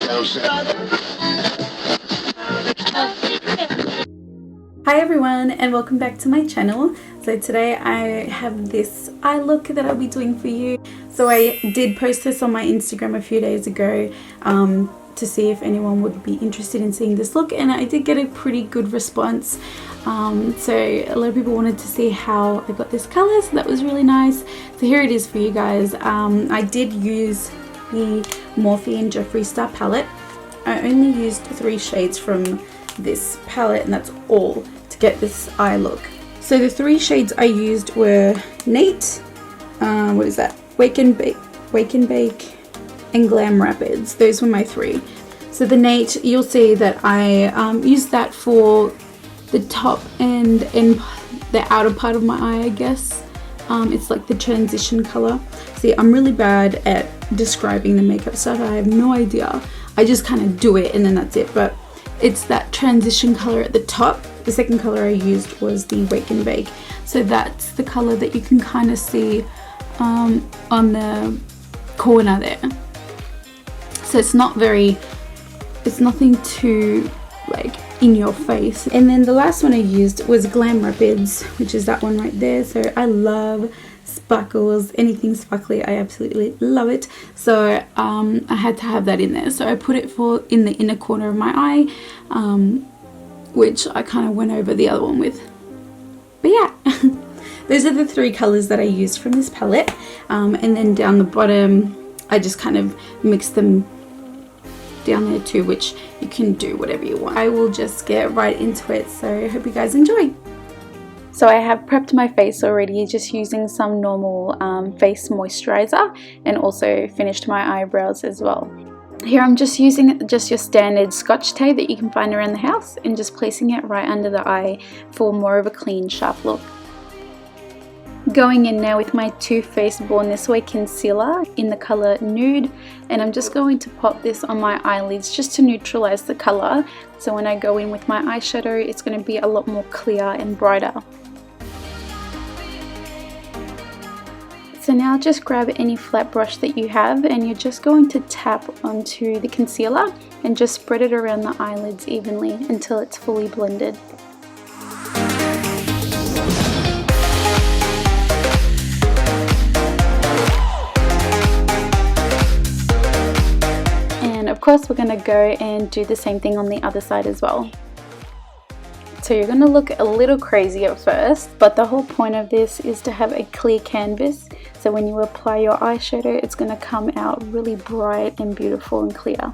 Hi everyone and welcome back to my channel. So today I have this eye look that I'll be doing for you. So I did post this on my Instagram a few days ago to see if anyone would be interested in seeing this look, and I did get a pretty good response. So a lot of people wanted to see how I got this color, so that was really nice. So here it is for you guys. I did use the Morphe and Jeffree Star palette. I only used 3 shades from this palette, and that's all to get this eye look. So the 3 shades I used were Nate, what is that? Wake and Bake, and Glam Rapids. Those were my 3. So the Nate, you'll see that I used that for the top and the outer part of my eye, I guess. It's like the transition color. See, I'm really bad at describing the makeup stuff. I have no idea. I just kind of do it and then that's it. But it's that transition color at the top. The second color I used was the Wake and Bake. So that's the color that you can kind of see on the corner there. So it's nothing too like in your face. And then the last one I used was Glam Rapids, which is that one right there. So I love sparkles, anything sparkly, I absolutely love it. So I had to have that in there. So I put it in the inner corner of my eye, which I kind of went over the other one with. But yeah, those are the 3 colors that I used from this palette. And then down the bottom, I just kind of mixed them down there too, which you can do whatever you want. I will just get right into it, so I hope you guys enjoy. So I have prepped my face already, just using some normal face moisturizer, and also finished my eyebrows as well. Here I'm just using your standard Scotch tape that you can find around the house, and just placing it right under the eye for more of a clean, sharp look. Going in now with my Too Faced Born This Way concealer in the color Nude, and I'm just going to pop this on my eyelids just to neutralize the color, so when I go in with my eyeshadow it's going to be a lot more clear and brighter. So now just grab any flat brush that you have, and you're just going to tap onto the concealer and just spread it around the eyelids evenly until it's fully blended. Of course, we're going to go and do the same thing on the other side as well. So you're going to look a little crazy at first, but the whole point of this is to have a clear canvas, so when you apply your eyeshadow it's going to come out really bright and beautiful and clear.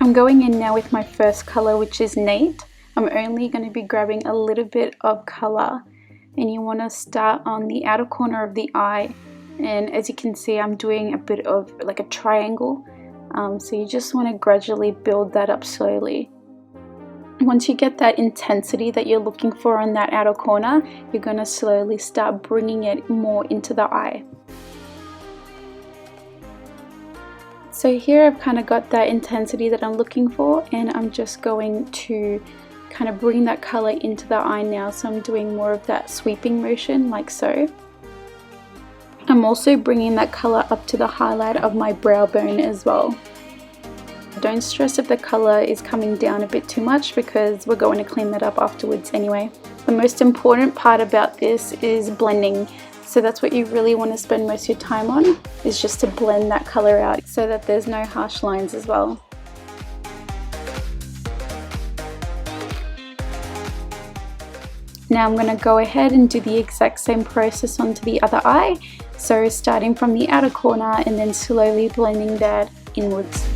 I'm going in now with my first color, which is Nate. I'm only going to be grabbing a little bit of color, and you want to start on the outer corner of the eye, and as you can see I'm doing a bit of like a triangle, so you just want to gradually build that up slowly. Once you get that intensity that you're looking for on that outer corner, you're going to slowly start bringing it more into the eye. So here I've kind of got that intensity that I'm looking for, and I'm just going to kind of bring that color into the eye now, so I'm doing more of that sweeping motion like so. I'm also bringing that color up to the highlight of my brow bone as well. Don't stress if the color is coming down a bit too much, because we're going to clean that up afterwards anyway. The most important part about this is blending, so that's what you really want to spend most of your time on, is just to blend that color out so that there's no harsh lines as well. Now I'm going to go ahead and do the exact same process onto the other eye. So starting from the outer corner and then slowly blending that inwards.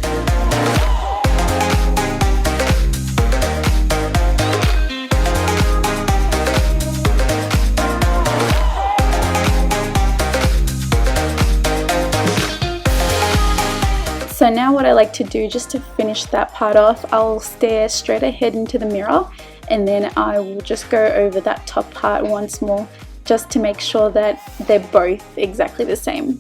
So now what I like to do, just to finish that part off, I'll stare straight ahead into the mirror, and then I will just go over that top part once more, just to make sure that they're both exactly the same.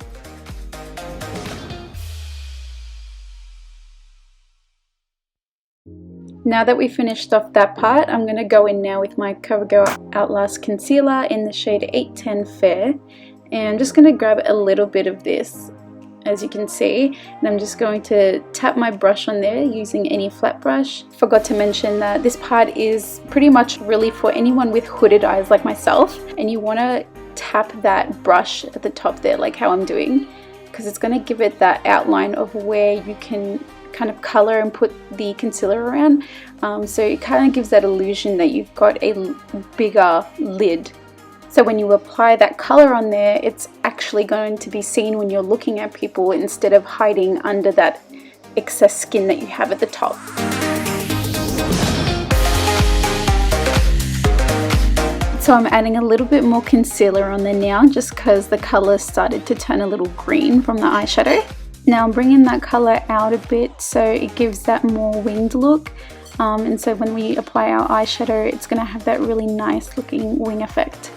Now that we finished off that part, I'm going to go in now with my CoverGirl Outlast Concealer in the shade 810 Fair. And I'm just going to grab a little bit of this, as you can see, and I'm just going to tap my brush on there using any flat brush. Forgot to mention that this part is pretty much really for anyone with hooded eyes like myself, and you want to tap that brush at the top there like how I'm doing, because it's going to give it that outline of where you can kind of color and put the concealer around, so it kind of gives that illusion that you've got a bigger lid. So when you apply that color on there, it's actually going to be seen when you're looking at people instead of hiding under that excess skin that you have at the top. So I'm adding a little bit more concealer on there now, just because the color started to turn a little green from the eyeshadow. Now I'm bringing that color out a bit so it gives that more winged look. And so when we apply our eyeshadow, it's going to have that really nice looking wing effect.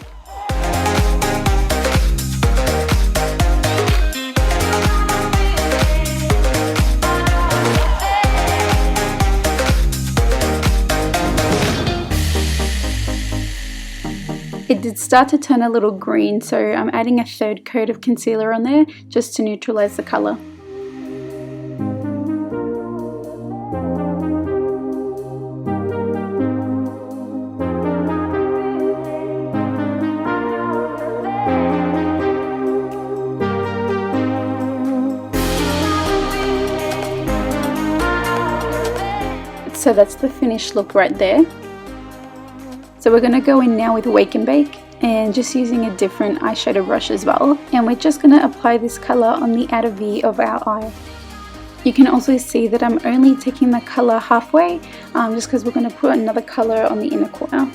It did start to turn a little green, so I'm adding a third coat of concealer on there just to neutralize the color. So that's the finished look right there. So we're going to go in now with Wake and Bake, and just using a different eyeshadow brush as well, and we're just going to apply this color on the outer V of our eye. You can also see that I'm only taking the color halfway, just because we're going to put another color on the inner corner.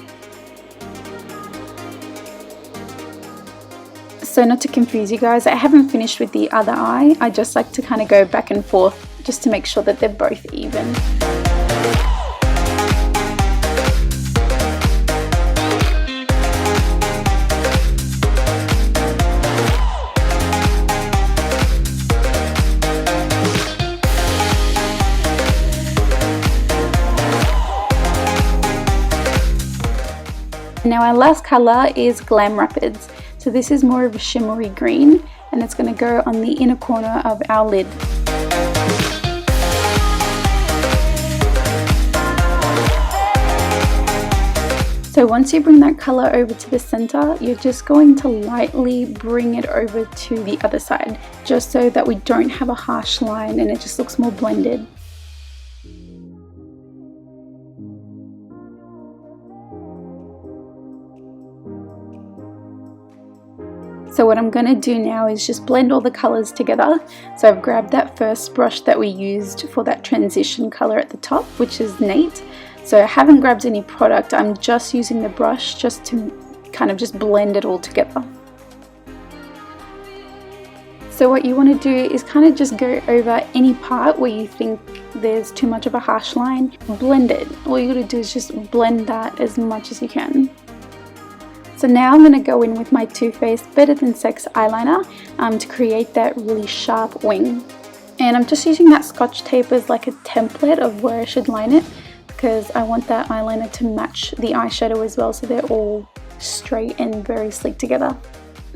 So not to confuse you guys, I haven't finished with the other eye. I just like to kind of go back and forth just to make sure that they're both even. Now our last color is Glam Rapids. So this is more of a shimmery green, and it's going to go on the inner corner of our lid. So once you bring that color over to the center, you're just going to lightly bring it over to the other side, just so that we don't have a harsh line and it just looks more blended. So what I'm going to do now is just blend all the colors together. So I've grabbed that first brush that we used for that transition color at the top, which is Nate. So I haven't grabbed any product, I'm just using the brush just to kind of just blend it all together. So what you want to do is kind of just go over any part where you think there's too much of a harsh line, blend it. All you got to do is just blend that as much as you can. So now I'm going to go in with my Too Faced Better Than Sex eyeliner to create that really sharp wing. And I'm just using that Scotch tape as like a template of where I should line it, because I want that eyeliner to match the eyeshadow as well, so they're all straight and very sleek together.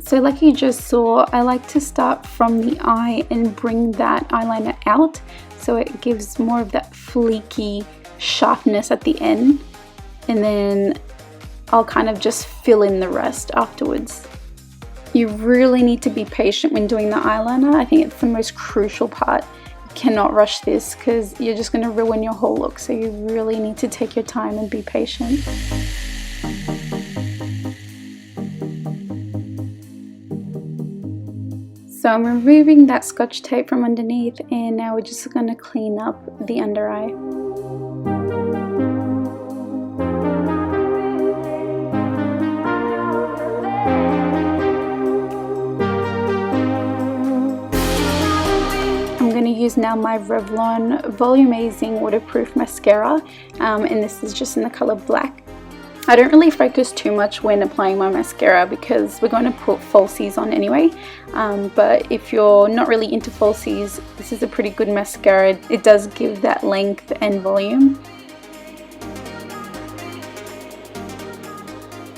So like you just saw, I like to start from the eye and bring that eyeliner out, so it gives more of that fleeky sharpness at the end, and then I'll kind of just fill in the rest afterwards. You really need to be patient when doing the eyeliner. I think it's the most crucial part. You cannot rush this because you're just going to ruin your whole look, so you really need to take your time and be patient. So I'm removing that Scotch tape from underneath, and now we're just going to clean up the under eye. I'm going to use now my Revlon Volumizing Waterproof Mascara, and this is just in the color Black. I don't really focus too much when applying my mascara because we're going to put falsies on anyway, but if you're not really into falsies, this is a pretty good mascara. It does give that length and volume.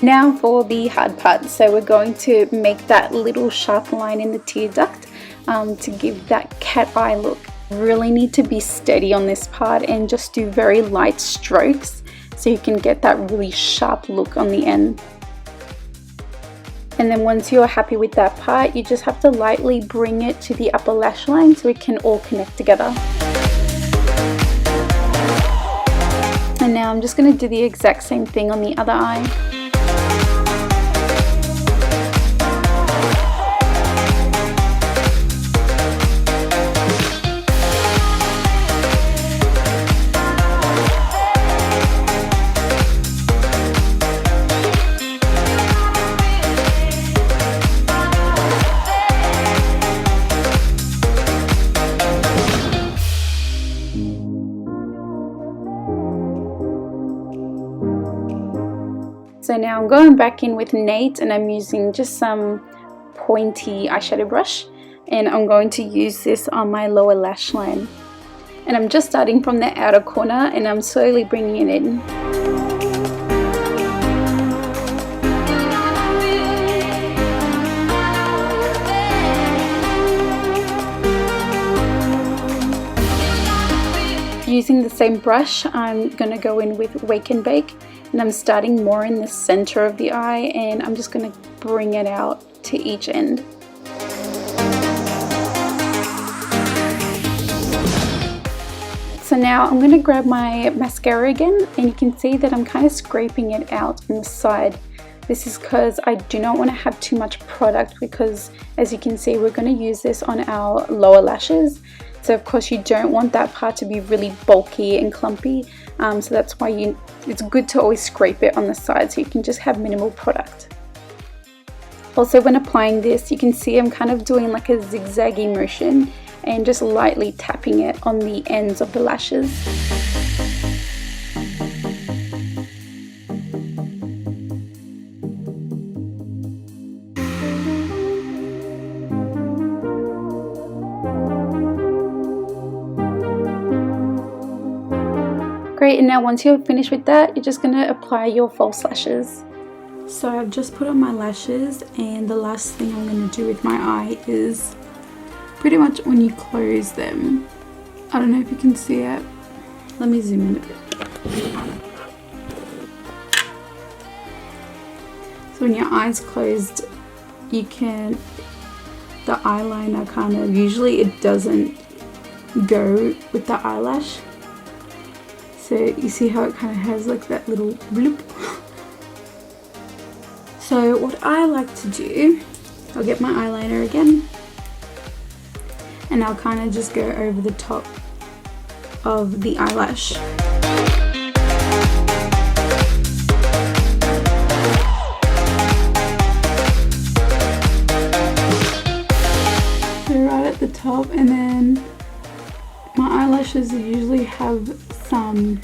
Now for the hard part. So we're going to make that little sharp line in the tear duct to give that cat eye look. Really need to be steady on this part and just do very light strokes so you can get that really sharp look on the end. And then once you're happy with that part, you just have to lightly bring it to the upper lash line so it can all connect together. And now I'm just going to do the exact same thing on the other eye. So now I'm going back in with Nate and I'm using just some pointy eyeshadow brush, and I'm going to use this on my lower lash line. And I'm just starting from the outer corner and I'm slowly bringing it in. Using the same brush, I'm going to go in with Wake and Bake, and I'm starting more in the center of the eye and I'm just going to bring it out to each end. So now I'm going to grab my mascara again, and you can see that I'm kind of scraping it out on the side. This is because I do not want to have too much product, because as you can see we're going to use this on our lower lashes. So of course you don't want that part to be really bulky and clumpy, so that's why it's good to always scrape it on the side so you can just have minimal product. Also, when applying this, you can see I'm kind of doing like a zigzaggy motion and just lightly tapping it on the ends of the lashes. Great, and now once you're finished with that, you're just going to apply your false lashes. So I've just put on my lashes, and the last thing I'm going to do with my eye is pretty much when you close them. I don't know if you can see it. Let me zoom in a bit. So when your eye's closed, you can, the eyeliner kind of, usually it doesn't go with the eyelash. So you see how it kind of has like that little bloop. So what I like to do, I'll get my eyeliner again, and I'll kind of just go over the top of the eyelash. So right at the top, and then my eyelashes usually have some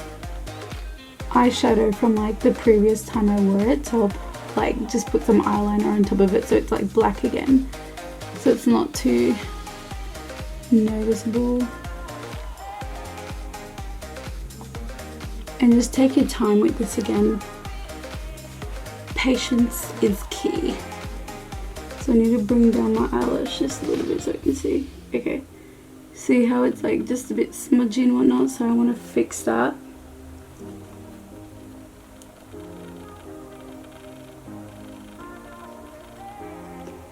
eyeshadow from like the previous time I wore it, so I'll like just put some eyeliner on top of it so it's like black again, so it's not too noticeable. And just take your time with this again. Patience is key. So I need to bring down my eyelash just a little bit so you can see. Okay. See how it's like just a bit smudgy and whatnot, so I want to fix that.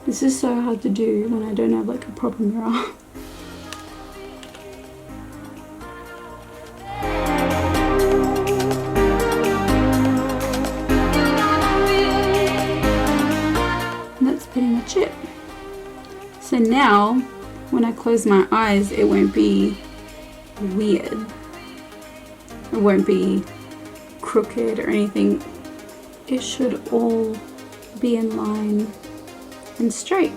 This is so hard to do when I don't have like a proper mirror. And that's pretty much it. So now, when I close my eyes, it won't be weird. It won't be crooked or anything. It should all be in line and straight.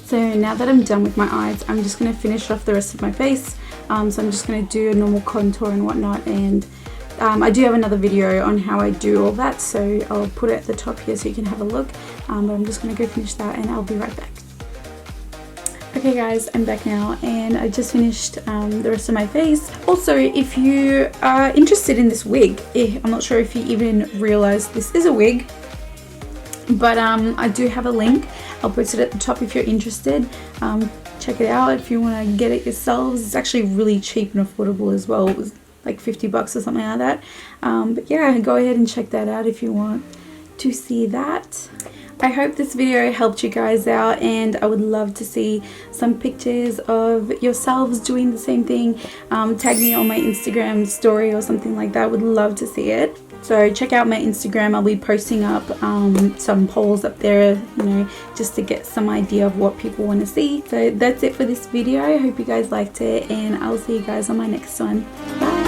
So now that I'm done with my eyes, I'm just going to finish off the rest of my face. So I'm just going to do a normal contour and whatnot, and I do have another video on how I do all that, so I'll put it at the top here so you can have a look, but I'm just going to go finish that and I'll be right back. Okay guys, I'm back now and I just finished the rest of my face. Also, if you are interested in this wig, I'm not sure if you even realize this is a wig, but I do have a link. I'll post it at the top if you're interested. Check it out if you want to get it yourselves. It's actually really cheap and affordable as well. It was like 50 bucks or something like that. But yeah, go ahead and check that out if you want to see that. I hope this video helped you guys out, and I would love to see some pictures of yourselves doing the same thing. Tag me on my Instagram story or something like that. I would love to see it. So check out my Instagram. I'll be posting up some polls up there, you know, just to get some idea of what people want to see. So that's it for this video. I hope you guys liked it, and I'll see you guys on my next one. Bye.